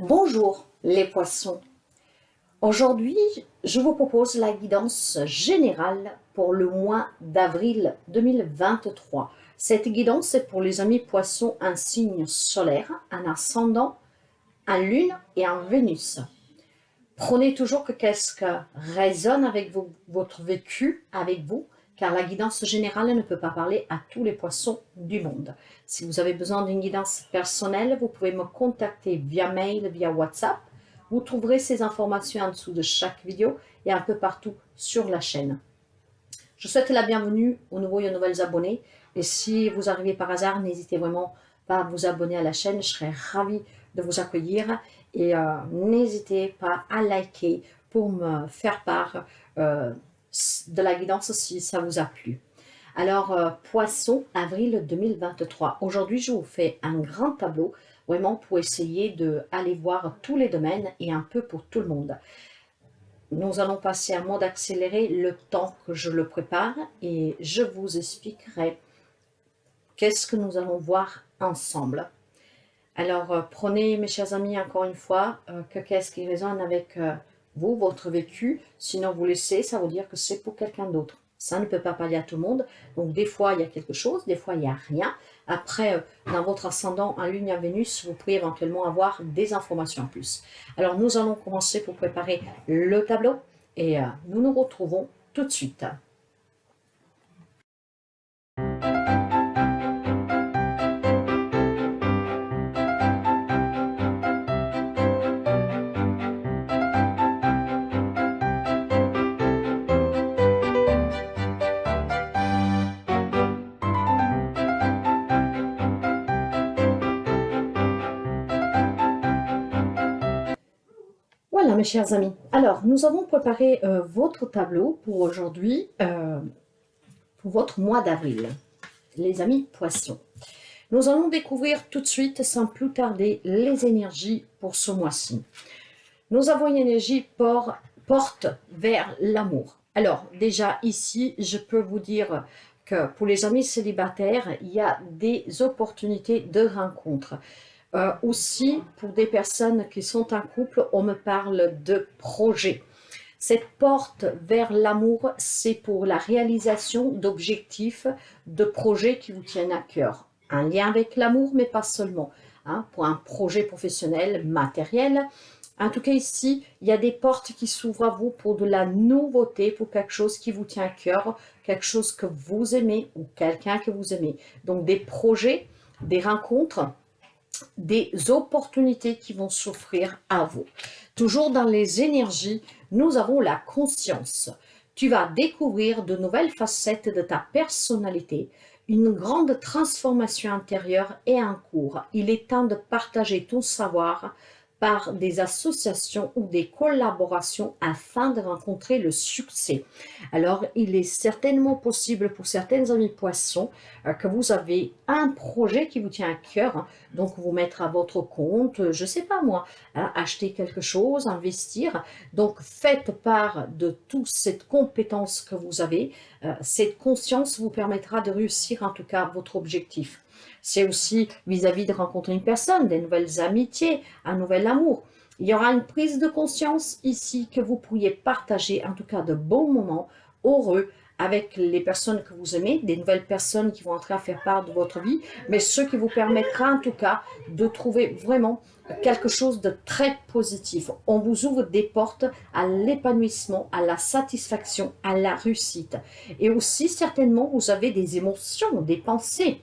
Bonjour les poissons. Aujourd'hui, je vous propose la guidance générale pour le mois d'avril 2023. Cette guidance est pour les amis poissons, un signe solaire, un ascendant, un lune et un Vénus. Prenez toujours qu'est-ce que résonne avec votre vécu avec vous, car la guidance générale ne peut pas parler à tous les poissons du monde. Si vous avez besoin d'une guidance personnelle, vous pouvez me contacter via mail, via WhatsApp. Vous trouverez ces informations en dessous de chaque vidéo et un peu partout sur la chaîne. Je souhaite la bienvenue aux nouveaux et aux nouvelles abonnés. Et si vous arrivez par hasard, n'hésitez vraiment pas à vous abonner à la chaîne. Je serai ravie de vous accueillir. Et n'hésitez pas à liker pour me faire part de la guidance si ça vous a plu. Alors, Poisson, avril 2023. Aujourd'hui, je vous fais un grand tableau, vraiment pour essayer d'aller voir tous les domaines et un peu pour tout le monde. Nous allons passer en mode accéléré le temps que je le prépare et je vous expliquerai qu'est-ce que nous allons voir ensemble. Alors, prenez, mes chers amis, encore une fois, qu'est-ce qui résonne avec vous, votre vécu. Sinon, vous laissez, ça veut dire que c'est pour quelqu'un d'autre. Ça ne peut pas parler à tout le monde. Donc, des fois, il y a quelque chose, des fois, il n'y a rien. Après, dans votre ascendant, en Lune et en Vénus, vous pouvez éventuellement avoir des informations en plus. Alors, nous allons commencer pour préparer le tableau et nous nous retrouvons tout de suite. Voilà, mes chers amis. Alors, nous avons préparé votre tableau pour aujourd'hui, pour votre mois d'avril, les amis poissons. Nous allons découvrir tout de suite, sans plus tarder, les énergies pour ce mois-ci. Nous avons une énergie porte vers l'amour. Alors, déjà ici, je peux vous dire que pour les amis célibataires, il y a des opportunités de rencontre. Aussi, pour des personnes qui sont en couple, on me parle de projet. Cette porte vers l'amour, c'est pour la réalisation d'objectifs, de projets qui vous tiennent à cœur. Un lien avec l'amour, mais pas seulement. Pour un projet professionnel, matériel. En tout cas, ici, il y a des portes qui s'ouvrent à vous pour de la nouveauté, pour quelque chose qui vous tient à cœur, quelque chose que vous aimez ou quelqu'un que vous aimez. Donc, des projets, des rencontres, des opportunités qui vont s'offrir à vous. Toujours dans les énergies, nous avons la conscience. Tu vas découvrir de nouvelles facettes de ta personnalité. Une grande transformation intérieure est en cours. Il est temps de partager ton savoir par des associations ou des collaborations afin de rencontrer le succès. Alors, il est certainement possible pour certaines amies poissons que vous avez un projet qui vous tient à cœur, donc vous mettre à votre compte, je ne sais pas moi, acheter quelque chose, investir. Donc, faites part de toute cette compétence que vous avez. Cette conscience vous permettra de réussir en tout cas votre objectif. C'est aussi vis-à-vis de rencontrer une personne, des nouvelles amitiés, un nouvel amour. Il y aura une prise de conscience ici que vous pourriez partager, en tout cas de bons moments heureux avec les personnes que vous aimez, des nouvelles personnes qui vont entrer à faire part de votre vie, mais ce qui vous permettra en tout cas de trouver vraiment quelque chose de très positif. On vous ouvre des portes à l'épanouissement, à la satisfaction, à la réussite. Et aussi, certainement, vous avez des émotions, des pensées,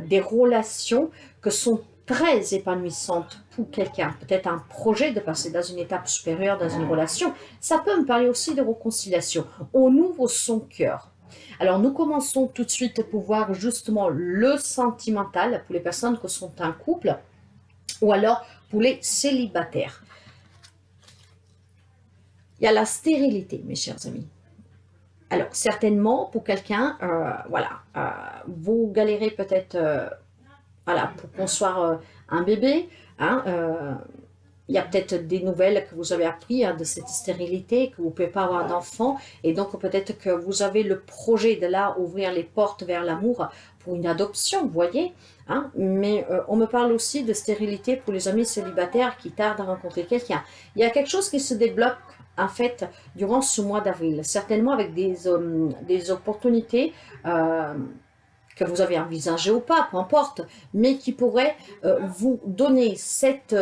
des relations que sont très épanouissantes pour quelqu'un, peut-être un projet de passer dans une étape supérieure dans une relation. Ça peut me parler aussi de réconciliation. On ouvre son cœur. Alors, nous commençons tout de suite pour voir justement le sentimental pour les personnes qui sont en couple ou alors pour les célibataires. Il y a la stérilité, mes chers amis. Alors, certainement, pour quelqu'un, vous galérez peut-être pour concevoir un bébé, il y a peut-être des nouvelles que vous avez appris de cette stérilité, que vous ne pouvez pas avoir d'enfant, et donc peut-être que vous avez le projet de là ouvrir les portes vers l'amour pour une adoption, vous voyez, hein. Mais on me parle aussi de stérilité pour les amis célibataires qui tardent à rencontrer quelqu'un. Il y a quelque chose qui se débloque en fait durant ce mois d'avril, certainement avec des opportunités que vous avez envisagé ou pas, peu importe, mais qui pourrait vous donner cette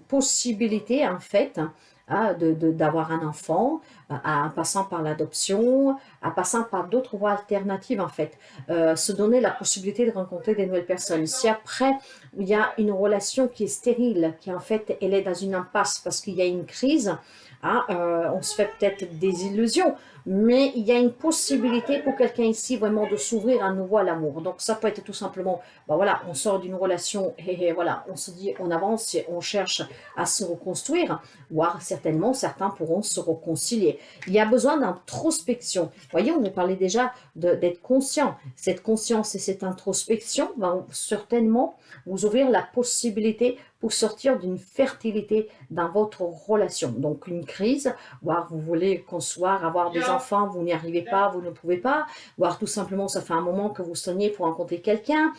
possibilité, en fait, d'avoir un enfant, en passant par l'adoption, en passant par d'autres voies alternatives, en fait. Se donner la possibilité de rencontrer des nouvelles personnes. Si après, il y a une relation qui est stérile, qui en fait, elle est dans une impasse parce qu'il y a une crise, on se fait peut-être des illusions, mais il y a une possibilité pour quelqu'un ici vraiment de s'ouvrir à nouveau à l'amour. Donc ça peut être tout simplement, voilà, on sort d'une relation et voilà, on se dit, on avance et on cherche à se reconstruire, voire certainement certains pourront se réconcilier. Il y a besoin d'introspection. Vous voyez, on nous parlait déjà d'être conscient. Cette conscience et cette introspection vont certainement vous ouvrir la possibilité pour sortir d'une fertilité dans votre relation. Donc une crise, voire vous voulez concevoir, avoir des enfants, vous n'y arrivez pas, vous ne pouvez pas, voire tout simplement ça fait un moment que vous soignez pour rencontrer quelqu'un.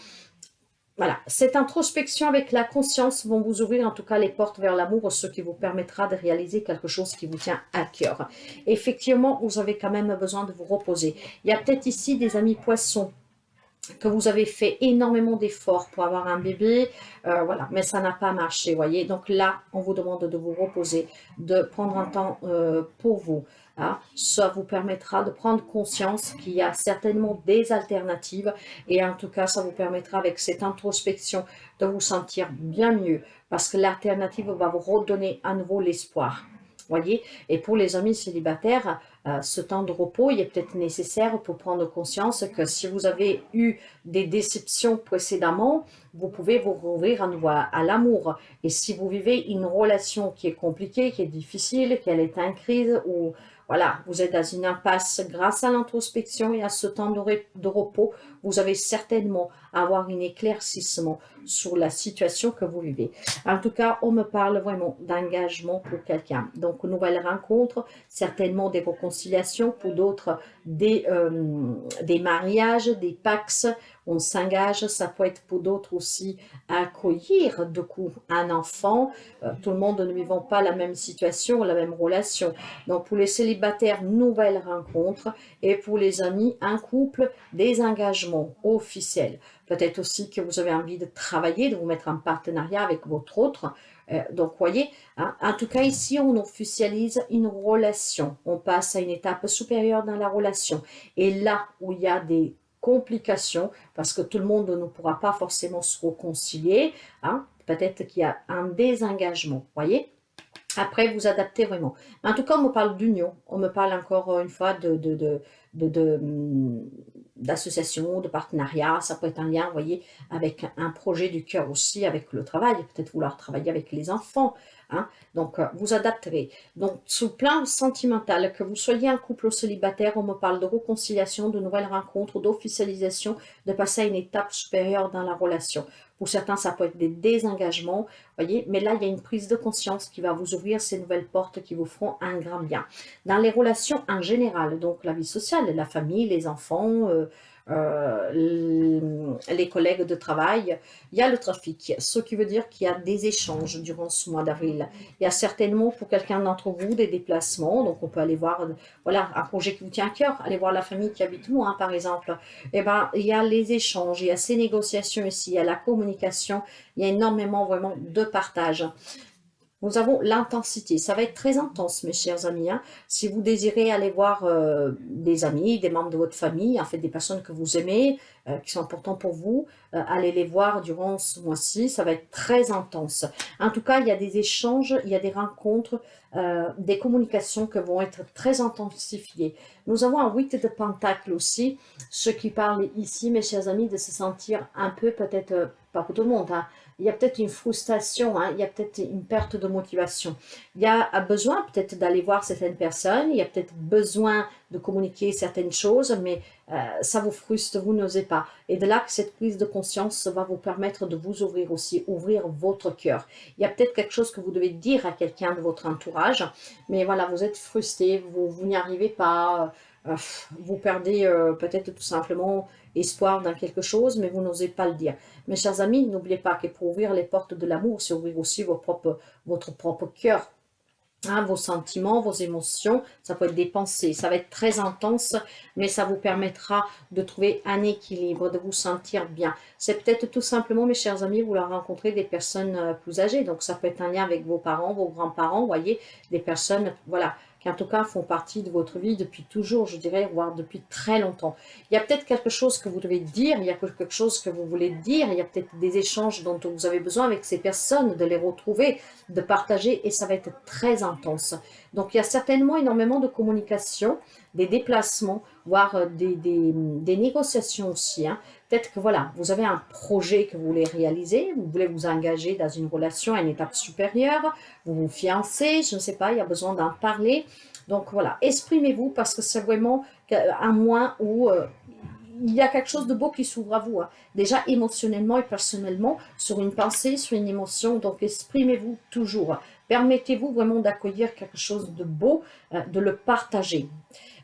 Voilà, cette introspection avec la conscience vont vous ouvrir en tout cas les portes vers l'amour, ce qui vous permettra de réaliser quelque chose qui vous tient à cœur. Effectivement, vous avez quand même besoin de vous reposer. Il y a peut-être ici des amis poissons que vous avez fait énormément d'efforts pour avoir un bébé, voilà, mais ça n'a pas marché, voyez. Donc là, on vous demande de vous reposer, de prendre un temps pour vous. Hein. Ça vous permettra de prendre conscience qu'il y a certainement des alternatives et en tout cas, ça vous permettra avec cette introspection de vous sentir bien mieux parce que l'alternative va vous redonner à nouveau l'espoir. Voyez, et pour les amis célibataires, ce temps de repos, il est peut-être nécessaire pour prendre conscience que si vous avez eu des déceptions précédemment, vous pouvez vous rouvrir à nouveau à l'amour. Et si vous vivez une relation qui est compliquée, qui est difficile, qu'elle est en crise, ou voilà, vous êtes dans une impasse grâce à l'introspection et à ce temps de repos, vous avez certainement à avoir un éclaircissement sur la situation que vous vivez. En tout cas, on me parle vraiment d'engagement pour quelqu'un. Donc, nouvelle rencontre, certainement des réconciliations, pour d'autres des mariages, des pax, on s'engage, ça peut être pour d'autres aussi accueillir du coup un enfant. Tout le monde ne vivant pas la même situation, la même relation. Donc, pour les célibataires, nouvelle rencontre et pour les amis, un couple, des engagements officiels. Peut-être aussi que vous avez envie de travailler, de vous mettre en partenariat avec votre autre. Donc, voyez, hein, en tout cas, ici, on officialise une relation. On passe à une étape supérieure dans la relation. Et là où il y a des complications, parce que tout le monde ne pourra pas forcément se réconcilier, hein, peut-être qu'il y a un désengagement, voyez. Après, vous adaptez vraiment. En tout cas, on me parle d'union. On me parle encore une fois d'association, de partenariat. Ça peut être un lien, vous voyez, avec un projet du cœur aussi, avec le travail. Peut-être vouloir travailler avec les enfants. Hein. Donc, vous adapterez. Donc, sur le plan sentimental, que vous soyez un couple célibataire, on me parle de réconciliation, de nouvelles rencontres, d'officialisation, de passer à une étape supérieure dans la relation. Pour certains, ça peut être des désengagements, voyez, mais là, il y a une prise de conscience qui va vous ouvrir ces nouvelles portes qui vous feront un grand bien. Dans les relations en général, donc la vie sociale, la famille, les enfants, les collègues de travail, il y a le trafic, ce qui veut dire qu'il y a des échanges durant ce mois d'avril. Il y a certainement pour quelqu'un d'entre vous des déplacements, donc on peut aller voir, voilà, un projet qui vous tient à cœur, aller voir la famille qui habite loin, par exemple. Eh ben, il y a les échanges, il y a ces négociations ici, il y a la communication, il y a énormément vraiment de partage. Nous avons l'intensité. Ça va être très intense, mes chers amis. Hein. Si vous désirez aller voir des amis, des membres de votre famille, en fait des personnes que vous aimez, qui sont importantes pour vous, allez les voir durant ce mois-ci. Ça va être très intense. En tout cas, il y a des échanges, il y a des rencontres, des communications qui vont être très intensifiées. Nous avons un 8 de Pentacle aussi, ce qui parle ici, mes chers amis, de se sentir un peu, peut-être, pas pour tout le monde, hein, il y a peut-être une frustration, hein, il y a peut-être une perte de motivation. Il y a besoin peut-être d'aller voir certaines personnes, il y a peut-être besoin de communiquer certaines choses, mais ça vous frustre, vous n'osez pas. Et de là que cette prise de conscience va vous permettre de vous ouvrir aussi, ouvrir votre cœur. Il y a peut-être quelque chose que vous devez dire à quelqu'un de votre entourage, mais voilà, vous êtes frustré, vous n'y arrivez pas, vous perdez peut-être tout simplement espoir dans quelque chose, mais vous n'osez pas le dire. Mes chers amis, n'oubliez pas que pour ouvrir les portes de l'amour, c'est ouvrir aussi votre propre cœur. Hein, vos sentiments, vos émotions, ça peut être des pensées, ça va être très intense, mais ça vous permettra de trouver un équilibre, de vous sentir bien. C'est peut-être tout simplement, mes chers amis, vous leur rencontrez des personnes plus âgées, donc ça peut être un lien avec vos parents, vos grands-parents, vous voyez, des personnes, voilà, qui en tout cas font partie de votre vie depuis toujours, je dirais, voire depuis très longtemps. Il y a peut-être quelque chose que vous devez dire, il y a quelque chose que vous voulez dire, il y a peut-être des échanges dont vous avez besoin avec ces personnes, de les retrouver, de partager, et ça va être très intense. Donc il y a certainement énormément de communication, des déplacements, voire des négociations aussi. Hein. Peut-être que voilà, vous avez un projet que vous voulez réaliser, vous voulez vous engager dans une relation à une étape supérieure, vous vous fiancez, je ne sais pas, il y a besoin d'en parler. Donc voilà, exprimez-vous parce que c'est vraiment un mois où il y a quelque chose de beau qui s'ouvre à vous. Hein. Déjà émotionnellement et personnellement, sur une pensée, sur une émotion. Donc exprimez-vous toujours. Permettez-vous vraiment d'accueillir quelque chose de beau, de le partager.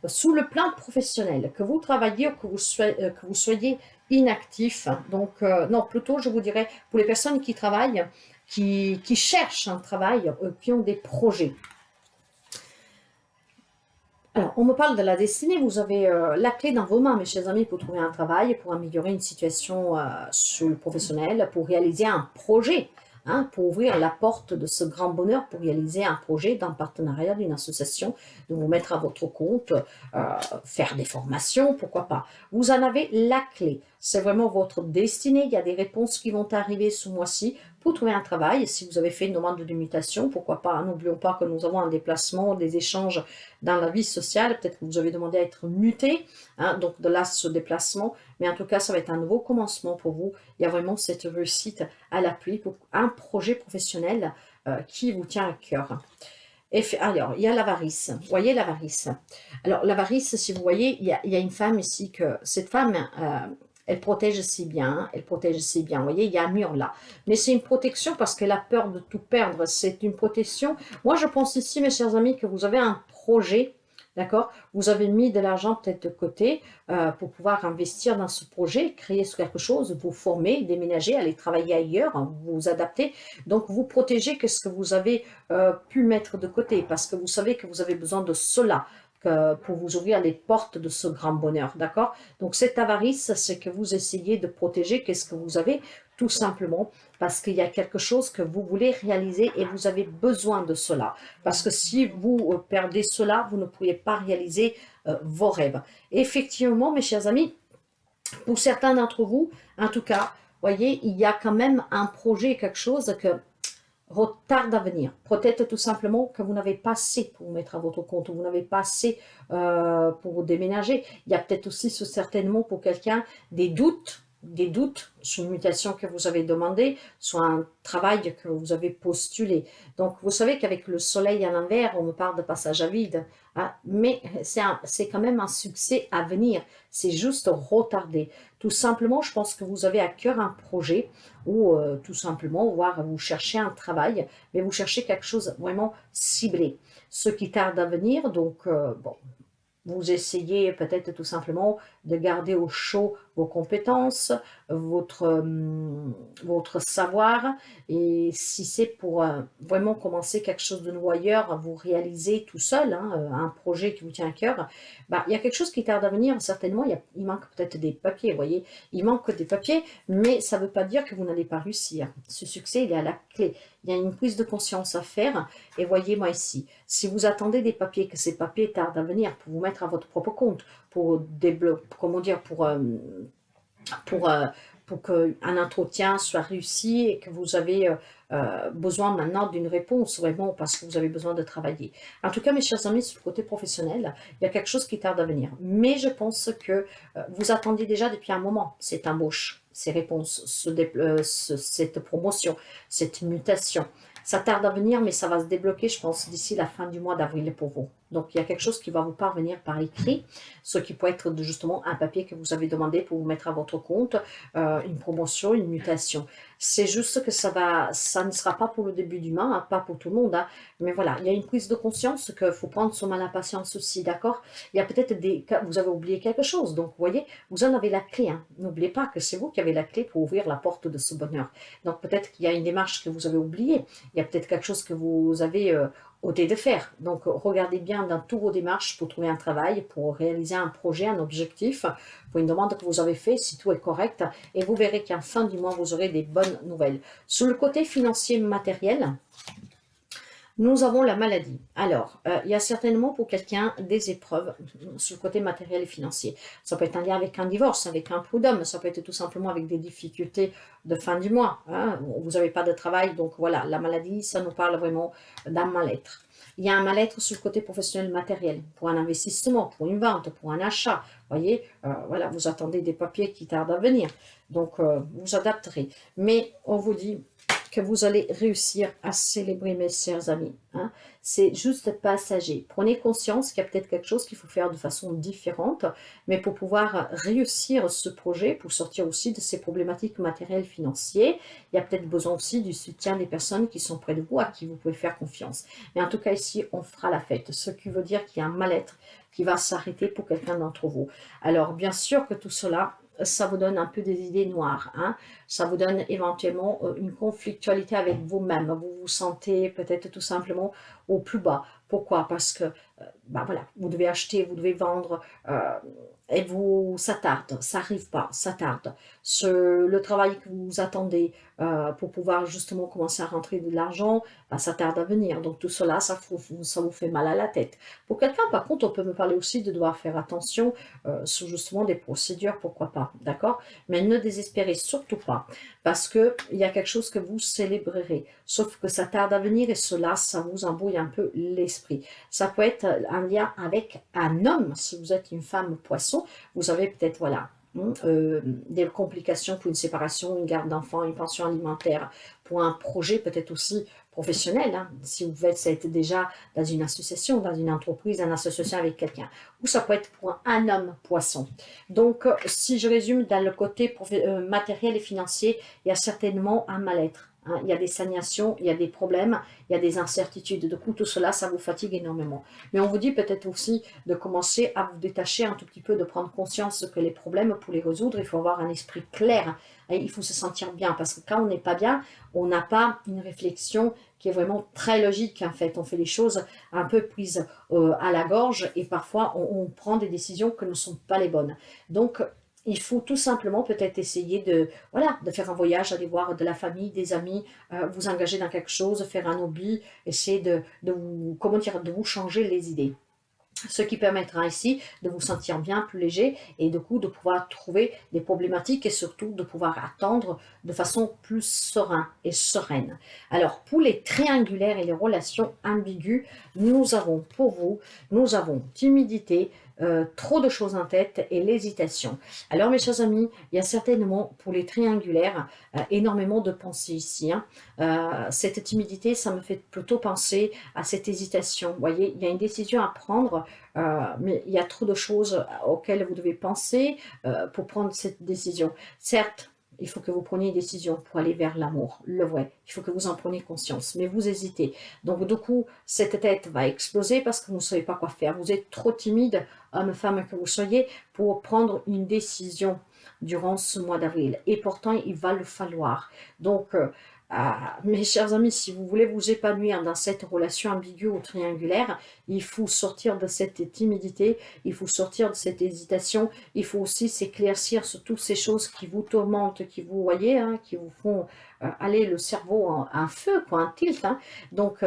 Sous le plan professionnel, que vous travaillez ou que vous soyez inactif, donc non, plutôt je vous dirais pour les personnes qui travaillent, qui cherchent un travail, qui ont des projets. Alors, on me parle de la destinée, vous avez la clé dans vos mains, mes chers amis, pour trouver un travail, pour améliorer une situation sur le professionnel, pour réaliser un projet, hein, pour ouvrir la porte de ce grand bonheur, pour réaliser un projet d'un partenariat, d'une association, de vous mettre à votre compte, faire des formations, pourquoi pas. Vous en avez la clé, c'est vraiment votre destinée, il y a des réponses qui vont arriver ce mois-ci, pour trouver un travail. Si vous avez fait une demande de mutation, pourquoi pas. N'oublions pas que nous avons un déplacement, des échanges dans la vie sociale. Peut-être que vous avez demandé à être muté, hein, donc de là ce déplacement. Mais en tout cas, ça va être un nouveau commencement pour vous. Il y a vraiment cette réussite à l'appui pour un projet professionnel qui vous tient à cœur. Alors, il y a l'avarice. Vous voyez l'avarice. Alors, l'avarice, si vous voyez, il y a une femme ici que cette femme, elle protège ses biens, elle protège ses biens. Vous voyez, il y a un mur là. Mais c'est une protection parce qu'elle a peur de tout perdre. C'est une protection. Moi, je pense ici, mes chers amis, que vous avez un projet. D'accord? Vous avez mis de l'argent peut-être de côté pour pouvoir investir dans ce projet, créer quelque chose, vous former, déménager, aller travailler ailleurs, hein, vous adapter. Donc, vous protégez ce que vous avez pu mettre de côté parce que vous savez que vous avez besoin de cela pour vous ouvrir les portes de ce grand bonheur, d'accord? Donc, cette avarice, c'est que vous essayez de protéger qu'est-ce que vous avez, tout simplement parce qu'il y a quelque chose que vous voulez réaliser et vous avez besoin de cela. Parce que si vous perdez cela, vous ne pourriez pas réaliser vos rêves. Et effectivement, mes chers amis, pour certains d'entre vous, en tout cas, voyez, il y a quand même un projet, quelque chose que retarde à venir. Peut-être tout simplement que vous n'avez pas assez pour vous mettre à votre compte, vous n'avez pas assez pour vous déménager. Il y a peut-être aussi, certainement pour quelqu'un, des doutes sur une mutation que vous avez demandé, sur un travail que vous avez postulé. Donc, vous savez qu'avec le soleil à l'envers, on me parle de passage à vide, hein, mais c'est quand même un succès à venir. C'est juste retardé. Tout simplement, je pense que vous avez à cœur un projet ou tout simplement, voire vous cherchez un travail, mais vous cherchez quelque chose vraiment ciblé. Ce qui tarde à venir, donc, bon, vous essayez peut-être tout simplement de garder au chaud vos compétences, votre savoir. Et si c'est pour vraiment commencer quelque chose de nouveau ailleurs, vous réalisez tout seul hein, un projet qui vous tient à cœur, bah, il y a quelque chose qui tarde à venir. Certainement, il manque peut-être des papiers, vous voyez. Il manque des papiers, mais ça ne veut pas dire que vous n'allez pas réussir. Ce succès, il est à la clé. Il y a une prise de conscience à faire. Et voyez-moi ici, si vous attendez des papiers, que ces papiers tardent à venir pour vous mettre à votre propre compte, pour débloquer, comment dire, pour, euh, pour qu'un entretien soit réussi et que vous avez besoin maintenant d'une réponse, vraiment, parce que vous avez besoin de travailler. En tout cas, mes chers amis, sur le côté professionnel, il y a quelque chose qui tarde à venir. Mais je pense que vous attendiez déjà depuis un moment cette embauche, ces réponses, cette promotion, cette mutation. Ça tarde à venir, mais ça va se débloquer, je pense, d'ici la fin du mois d'avril pour vous. Donc, il y a quelque chose qui va vous parvenir par écrit, ce qui peut être justement un papier que vous avez demandé pour vous mettre à votre compte, une promotion, une mutation. C'est juste que ça ne sera pas pour le début du mois, hein, pas pour tout le monde, hein, mais voilà, il y a une prise de conscience qu'il faut prendre son mal à patience aussi, d'accord? Il y a peut-être vous avez oublié quelque chose, donc vous voyez, vous en avez la clé, hein. N'oubliez pas que c'est vous qui avez la clé pour ouvrir la porte de ce bonheur. Donc peut-être qu'il y a une démarche que vous avez oubliée, il y a peut-être quelque chose que vous avez ôté de faire. Donc regardez bien dans toutes vos démarches pour trouver un travail, pour réaliser un projet, un objectif, pour une demande que vous avez faite, si tout est correct, et vous verrez qu'en fin du mois, vous aurez des bonnes nouvelles. Sur le côté financier matériel, nous avons la maladie. Alors, il y a certainement pour quelqu'un des épreuves sur le côté matériel et financier. Ça peut être un lien avec un divorce, avec un prud'homme, ça peut être tout simplement avec des difficultés de fin du mois, hein. Vous n'avez pas de travail, donc voilà, la maladie, ça nous parle vraiment d'un mal-être. Il y a un mal-être sur le côté professionnel matériel, pour un investissement, pour une vente, pour un achat. Vous voyez, voilà, vous attendez des papiers qui tardent à venir. Donc, vous adapterez. Mais on vous dit que vous allez réussir à célébrer, mes chers amis, hein. C'est juste passager. Prenez conscience qu'il y a peut-être quelque chose qu'il faut faire de façon différente, mais pour pouvoir réussir ce projet, pour sortir aussi de ces problématiques matérielles, financières, il y a peut-être besoin aussi du soutien des personnes qui sont près de vous, à qui vous pouvez faire confiance. Mais en tout cas, ici, on fera la fête, ce qui veut dire qu'il y a un mal-être qui va s'arrêter pour quelqu'un d'entre vous. Alors, bien sûr que tout cela, ça vous donne un peu des idées noires, hein. Ça vous donne éventuellement une conflictualité avec vous-même. Vous vous sentez peut-être tout simplement au plus bas. Pourquoi? Parce que bah voilà, vous devez acheter, vous devez vendre, et ça tarde, ça n'arrive pas, ça tarde. Le travail que vous attendez pour pouvoir justement commencer à rentrer de l'argent, bah, ça tarde à venir. Donc tout cela, ça vous fait mal à la tête. Pour quelqu'un, par contre, on peut me parler aussi de devoir faire attention sur justement des procédures, pourquoi pas, d'accord? Mais ne désespérez surtout pas, parce qu'il y a quelque chose que vous célébrerez, sauf que ça tarde à venir et cela, ça vous embrouille un peu l'esprit. Ça peut être un lien avec un homme, si vous êtes une femme poisson, vous avez peut-être, voilà, des complications pour une séparation, une garde d'enfants, une pension alimentaire, pour un projet peut-être aussi professionnel, hein, si vous êtes déjà dans une association, dans une entreprise, en association avec quelqu'un, ou ça peut être pour un homme poisson. Donc, si je résume, dans le côté matériel et financier, il y a certainement un mal-être, hein. Il y a des stagnations, il y a des problèmes, il y a des incertitudes. Du coup, tout cela, ça vous fatigue énormément. Mais on vous dit peut-être aussi de commencer à vous détacher un tout petit peu, de prendre conscience que les problèmes, pour les résoudre, il faut avoir un esprit clair. Et il faut se sentir bien, parce que quand on n'est pas bien, on n'a pas une réflexion qui est vraiment très logique, en fait. On fait les choses un peu prises à la gorge, et parfois on prend des décisions que ne sont pas les bonnes. Donc, il faut tout simplement peut-être essayer voilà, de faire un voyage, aller voir de la famille, des amis, vous engager dans quelque chose, faire un hobby, essayer comment dire, de vous changer les idées. Ce qui permettra ici de vous sentir bien plus léger, et du coup de pouvoir trouver des problématiques, et surtout de pouvoir attendre de façon plus sereine. Alors, pour les triangulaires et les relations ambiguës, nous avons pour vous, nous avons timidité, trop de choses en tête et l'hésitation. Alors mes chers amis, il y a certainement pour les triangulaires énormément de pensées ici, hein. Cette timidité, ça me fait plutôt penser à cette hésitation. Vous voyez, il y a une décision à prendre, mais il y a trop de choses auxquelles vous devez penser pour prendre cette décision. Certes, il faut que vous preniez une décision pour aller vers l'amour, le vrai. Il faut que vous en preniez conscience, mais vous hésitez. Donc du coup, cette tête va exploser parce que vous ne savez pas quoi faire. Vous êtes trop timide, homme, femme que vous soyez, pour prendre une décision durant ce mois d'avril. Et pourtant, il va le falloir. Donc, mes chers amis, si vous voulez vous épanouir dans cette relation ambiguë ou triangulaire, il faut sortir de cette timidité, il faut sortir de cette hésitation, il faut aussi s'éclaircir sur toutes ces choses qui vous tourmentent, qui vous voyez, hein, qui vous font aller le cerveau en feu, quoi, un tilt, hein. Donc,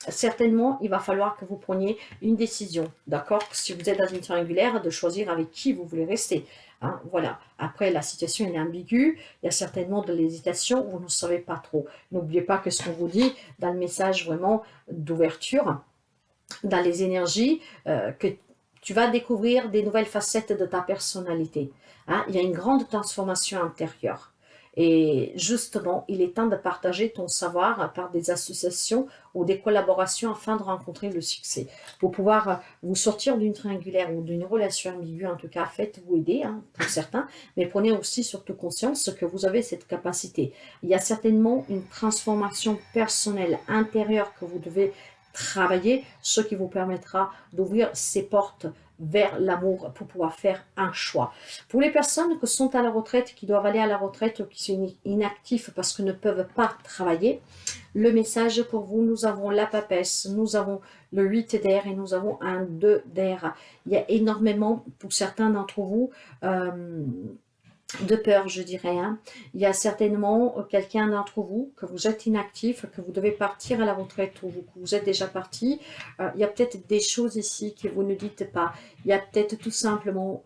certainement, il va falloir que vous preniez une décision, d'accord? Si vous êtes dans une triangulaire, de choisir avec qui vous voulez rester, hein, voilà. Après, la situation est ambiguë, il y a certainement de l'hésitation, vous ne savez pas trop. N'oubliez pas que ce qu'on vous dit dans le message vraiment d'ouverture, dans les énergies, que tu vas découvrir des nouvelles facettes de ta personnalité, hein. Il y a une grande transformation intérieure. Et justement, il est temps de partager ton savoir par des associations ou des collaborations afin de rencontrer le succès. Pour pouvoir vous sortir d'une triangulaire ou d'une relation ambiguë, en tout cas, faites-vous aider, hein, pour certains, mais prenez aussi surtout conscience que vous avez cette capacité. Il y a certainement une transformation personnelle intérieure que vous devez travailler, ce qui vous permettra d'ouvrir ces portes vers l'amour pour pouvoir faire un choix. Pour les personnes qui sont à la retraite, qui doivent aller à la retraite ou qui sont inactifs parce qu'ils ne peuvent pas travailler, le message pour vous, nous avons la papesse, nous avons le 8 d'air et nous avons un 2 d'air. Il y a énormément, pour certains d'entre vous, de peur, je dirais. Hein. Il y a certainement quelqu'un d'entre vous, que vous êtes inactif, que vous devez partir à la retraite ou que vous êtes déjà parti. Il y a peut-être des choses ici que vous ne dites pas. Il y a peut-être tout simplement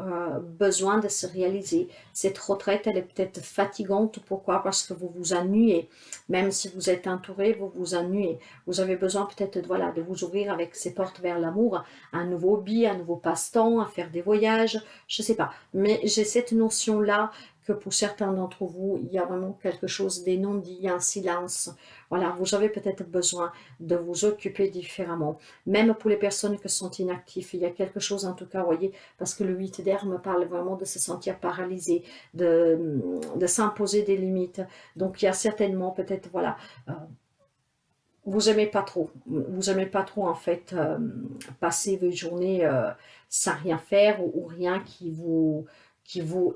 besoin de se réaliser. Cette retraite, elle est peut-être fatigante. Pourquoi? Parce que vous vous ennuyez. Même si vous êtes entouré, vous vous ennuyez. Vous avez besoin peut-être voilà, de vous ouvrir avec ces portes vers l'amour, un nouveau hobby, un nouveau passe-temps, à faire des voyages, je ne sais pas. Mais j'ai cette notion-là que pour certains d'entre vous, il y a vraiment quelque chose des non-dits, un silence. Voilà, vous avez peut-être besoin de vous occuper différemment. Même pour les personnes qui sont inactives, il y a quelque chose en tout cas, vous voyez, parce que le 8 d'air me parle vraiment de se sentir paralysé, de s'imposer des limites. Donc il y a certainement peut-être, voilà, vous aimez pas trop en fait passer vos journées sans rien faire ou rien qui vous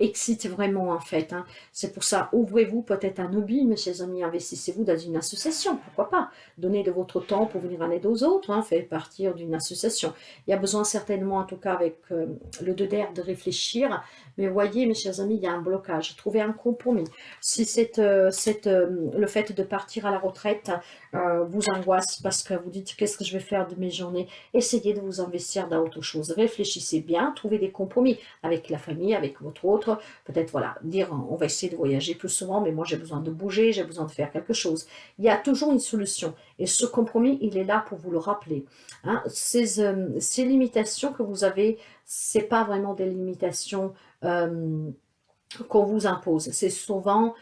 excite vraiment en fait. Hein. C'est pour ça, ouvrez-vous peut-être un hobby, mes chers amis, investissez-vous dans une association, pourquoi pas. Donnez de votre temps pour venir en aide aux autres, hein, faites partir d'une association. Il y a besoin certainement, en tout cas avec le 2 d'air, de réfléchir, mais voyez, mes chers amis, il y a un blocage. Trouvez un compromis. Si le fait de partir à la retraite vous angoisse parce que vous dites qu'est-ce que je vais faire de mes journées, essayez de vous investir dans autre chose. Réfléchissez bien, trouvez des compromis avec la famille, avec votre autre. Peut-être, voilà, dire on va essayer de voyager plus souvent, mais moi j'ai besoin de bouger, j'ai besoin de faire quelque chose. Il y a toujours une solution. Et ce compromis, il est là pour vous le rappeler. Hein. Ces limitations que vous avez, c'est pas vraiment des limitations qu'on vous impose. C'est souvent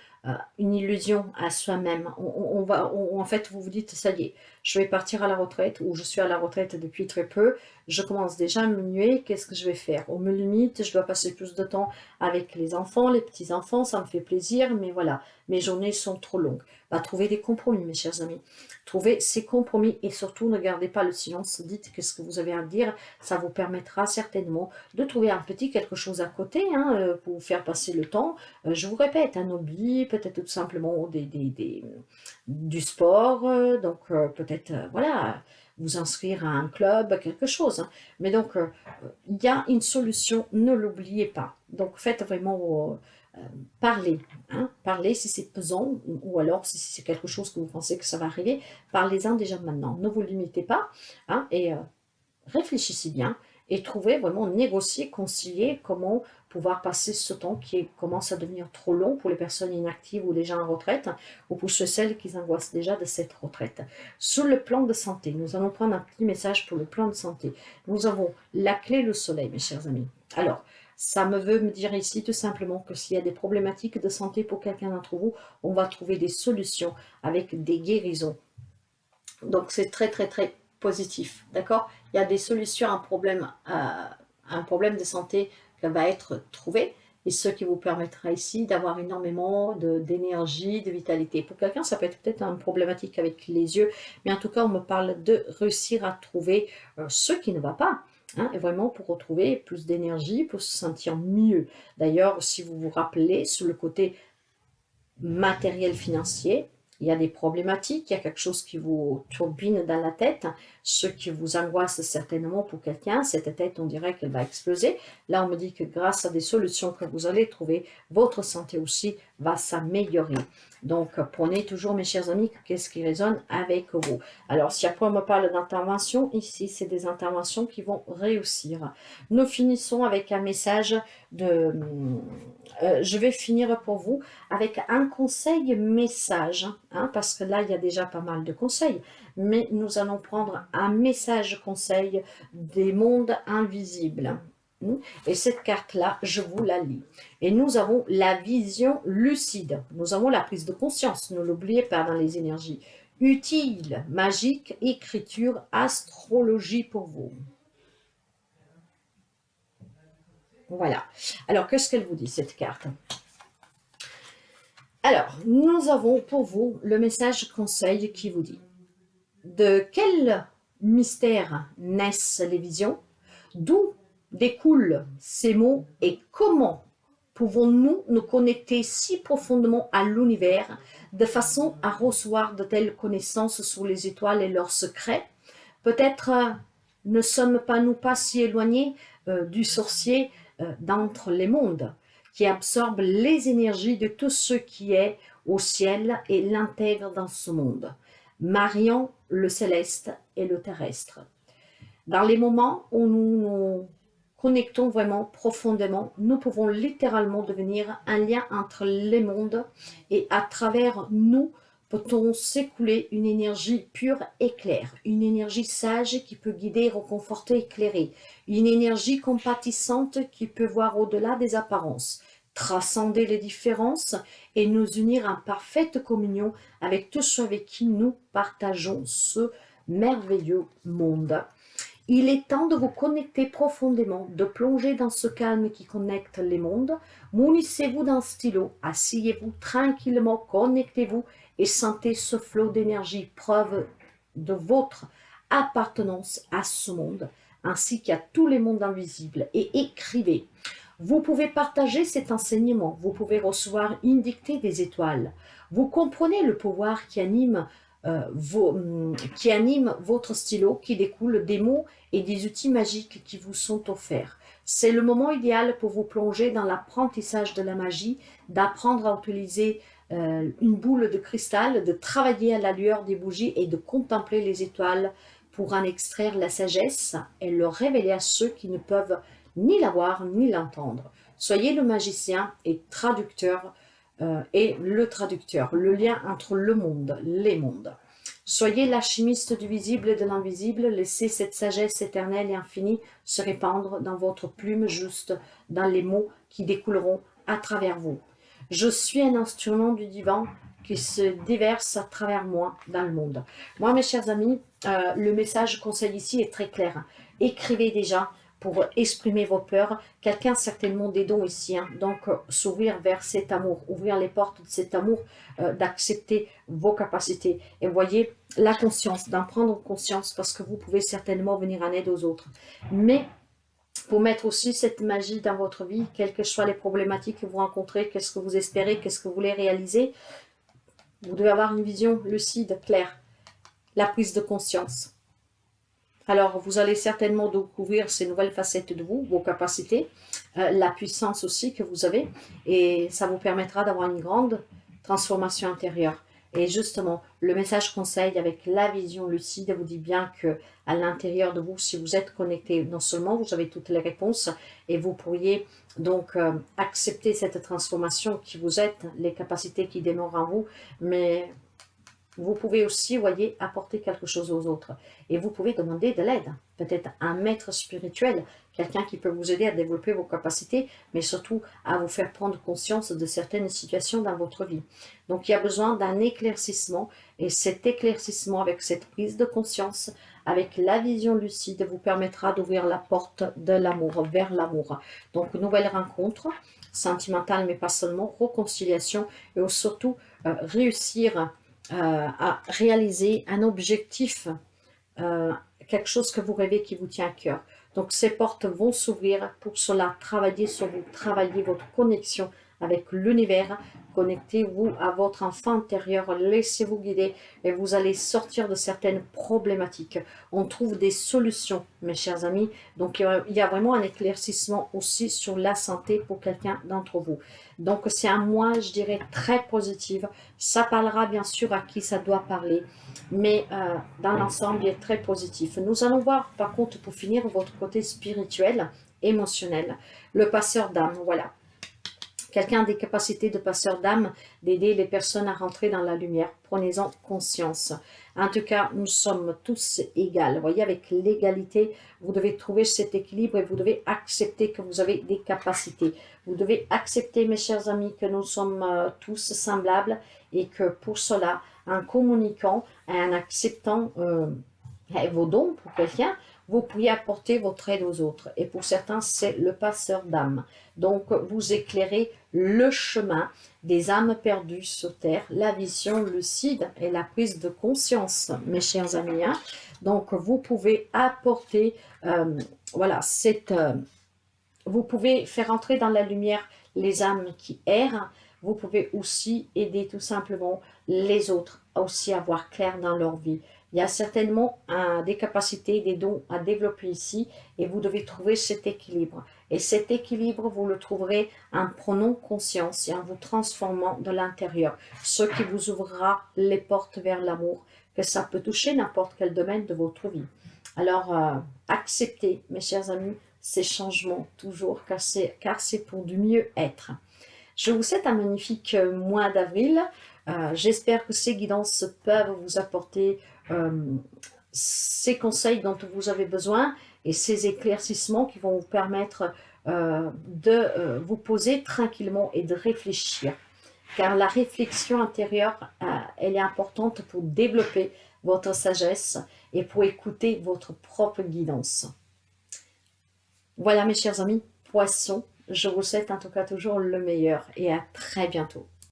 une illusion à soi-même. En fait, vous vous dites, ça y est, je vais partir à la retraite, ou je suis à la retraite depuis très peu, je commence déjà à m'ennuyer, qu'est-ce que je vais faire? On me limite, je dois passer plus de temps avec les enfants, les petits-enfants, ça me fait plaisir, mais voilà, mes journées sont trop longues. Bah, trouvez des compromis, mes chers amis. Trouvez ces compromis et surtout ne gardez pas le silence, dites ce que vous avez à dire, ça vous permettra certainement de trouver un petit quelque chose à côté hein, pour vous faire passer le temps. Je vous répète, un hobby, peut-être tout simplement du sport, donc peut-être, voilà, vous inscrire à un club, quelque chose. Hein. Mais donc, il y a une solution, ne l'oubliez pas. Donc, faites vraiment parler. Hein, parlez si c'est pesant, ou alors si c'est quelque chose que vous pensez que ça va arriver, parlez-en déjà maintenant. Ne vous limitez pas, hein, et réfléchissez bien et trouvez vraiment, négocier, concilier comment pouvoir passer ce temps qui commence à devenir trop long pour les personnes inactives ou les gens en retraite, ou pour celles qui angoissent déjà de cette retraite. Sur le plan de santé, nous allons prendre un petit message pour le plan de santé. Nous avons la clé, le soleil, mes chers amis. Alors, ça veut me dire ici tout simplement que s'il y a des problématiques de santé pour quelqu'un d'entre vous, on va trouver des solutions avec des guérisons. Donc, c'est très, très, très positif, d'accord? Il y a des solutions à un problème de santé qui va être trouvé, et ce qui vous permettra ici d'avoir énormément d'énergie, de vitalité. Pour quelqu'un, ça peut être peut-être une problématique avec les yeux, mais en tout cas, on me parle de réussir à trouver ce qui ne va pas. Hein, et vraiment pour retrouver plus d'énergie, pour se sentir mieux. D'ailleurs, si vous vous rappelez, sur le côté matériel financier, il y a des problématiques, il y a quelque chose qui vous turbine dans la tête, ce qui vous angoisse certainement pour quelqu'un, cette tête, on dirait qu'elle va exploser. Là, on me dit que grâce à des solutions que vous allez trouver, votre santé aussi va s'améliorer. Donc, prenez toujours, mes chers amis, qu'est-ce qui résonne avec vous. Alors, si après on me parle d'intervention, ici, c'est des interventions qui vont réussir. Nous finissons avec un message de... je vais finir pour vous avec un conseil message, hein, parce que là, il y a déjà pas mal de conseils, mais nous allons prendre un message conseil des mondes invisibles. Et cette carte-là, je vous la lis. Et nous avons la vision lucide. Nous avons la prise de conscience. Ne l'oubliez pas dans les énergies. Utile, magique, écriture, astrologie pour vous. Voilà. Alors, qu'est-ce qu'elle vous dit, cette carte? Alors, nous avons pour vous le message conseil qui vous dit de quel mystère naissent les visions, d'où découlent ces mots et comment pouvons-nous nous connecter si profondément à l'univers de façon à recevoir de telles connaissances sur les étoiles et leurs secrets. Peut-être ne sommes nous pas si éloignés du sorcier d'entre les mondes qui absorbe les énergies de tout ce qui est au ciel et l'intègre dans ce monde, mariant le céleste et le terrestre. Dans les moments où nous nous connectons vraiment profondément, nous pouvons littéralement devenir un lien entre les mondes et à travers nous peut-on s'écouler une énergie pure et claire, une énergie sage qui peut guider, réconforter, éclairer, une énergie compatissante qui peut voir au-delà des apparences, transcender les différences et nous unir en parfaite communion avec tous ceux avec qui nous partageons ce merveilleux monde. Il est temps de vous connecter profondément, de plonger dans ce calme qui connecte les mondes. Munissez-vous d'un stylo, asseyez-vous tranquillement, connectez-vous et sentez ce flot d'énergie, preuve de votre appartenance à ce monde, ainsi qu'à tous les mondes invisibles, et écrivez. Vous pouvez partager cet enseignement, vous pouvez recevoir une dictée des étoiles. Vous comprenez le pouvoir qui anime votre stylo, qui découle des mots et des outils magiques qui vous sont offerts. C'est le moment idéal pour vous plonger dans l'apprentissage de la magie, d'apprendre à utiliser une boule de cristal, de travailler à la lueur des bougies et de contempler les étoiles pour en extraire la sagesse et le révéler à ceux qui ne peuvent ni la voir ni l'entendre. Soyez le magicien et traducteur et le traducteur, le lien entre le monde, les mondes. Soyez l'alchimiste du visible et de l'invisible, laissez cette sagesse éternelle et infinie se répandre dans votre plume, juste dans les mots qui découleront à travers vous. Je suis un instrument du divin qui se déverse à travers moi dans le monde. Moi, mes chers amis, le message conseil ici est très clair. Écrivez déjà pour exprimer vos peurs. Quelqu'un certainement des dons ici, hein. Donc s'ouvrir vers cet amour, ouvrir les portes de cet amour, d'accepter vos capacités. Et voyez, la conscience, d'en prendre conscience parce que vous pouvez certainement venir en aide aux autres. Mais pour mettre aussi cette magie dans votre vie, quelles que soient les problématiques que vous rencontrez, qu'est-ce que vous espérez, qu'est-ce que vous voulez réaliser, vous devez avoir une vision lucide, claire, la prise de conscience. Alors, vous allez certainement découvrir ces nouvelles facettes de vous, vos capacités, la puissance aussi que vous avez, et ça vous permettra d'avoir une grande transformation intérieure. Et justement, le message conseil avec la vision lucide vous dit bien que à l'intérieur de vous, si vous êtes connecté, non seulement vous avez toutes les réponses, et vous pourriez donc accepter cette transformation qui vous êtes, les capacités qui demeurent en vous, mais vous pouvez aussi, voyez, apporter quelque chose aux autres. Et vous pouvez demander de l'aide. Peut-être un maître spirituel, quelqu'un qui peut vous aider à développer vos capacités, mais surtout à vous faire prendre conscience de certaines situations dans votre vie. Donc, il y a besoin d'un éclaircissement. Et cet éclaircissement, avec cette prise de conscience, avec la vision lucide, vous permettra d'ouvrir la porte de l'amour, vers l'amour. Donc, nouvelle rencontre, sentimentale, mais pas seulement, réconciliation, et surtout réussir à réaliser un objectif, quelque chose que vous rêvez qui vous tient à cœur. Donc ces portes vont s'ouvrir. Pour cela, travaillez sur vous, travaillez votre connexion avec l'univers, connectez-vous à votre enfant intérieur, laissez-vous guider et vous allez sortir de certaines problématiques. On trouve des solutions, mes chers amis. Donc il y a vraiment un éclaircissement aussi sur la santé pour quelqu'un d'entre vous. Donc c'est un mois, je dirais, très positif. Ça parlera bien sûr à qui ça doit parler, mais dans l'ensemble, il est très positif. Nous allons voir par contre, pour finir, votre côté spirituel, émotionnel. Le passeur d'âme, voilà. Quelqu'un a des capacités de passeur d'âme, d'aider les personnes à rentrer dans la lumière. Prenez-en conscience. En tout cas, nous sommes tous égaux. Vous voyez, avec l'égalité, vous devez trouver cet équilibre et vous devez accepter que vous avez des capacités. Vous devez accepter, mes chers amis, que nous sommes tous semblables et que pour cela, en communiquant et en acceptant vos dons pour quelqu'un, vous pourriez apporter votre aide aux autres. Et pour certains, c'est le passeur d'âme. Donc, vous éclairez le chemin des âmes perdues sur Terre, la vision lucide et la prise de conscience, mes chers amis. Hein. Donc, vous pouvez apporter, voilà, vous pouvez faire entrer dans la lumière les âmes qui errent. Vous pouvez aussi aider tout simplement les autres à aussi avoir clair dans leur vie. Il y a certainement des capacités, des dons à développer ici et vous devez trouver cet équilibre. Et cet équilibre, vous le trouverez en prenant conscience et en vous transformant de l'intérieur. Ce qui vous ouvrira les portes vers l'amour, que ça peut toucher n'importe quel domaine de votre vie. Alors, acceptez, mes chers amis, ces changements toujours, car c'est pour du mieux-être. Je vous souhaite un magnifique mois d'avril. J'espère que ces guidances peuvent vous apporter ces conseils dont vous avez besoin et ces éclaircissements qui vont vous permettre de vous poser tranquillement et de réfléchir. Car la réflexion intérieure, elle est importante pour développer votre sagesse et pour écouter votre propre guidance. Voilà mes chers amis, poissons, je vous souhaite en tout cas toujours le meilleur et à très bientôt.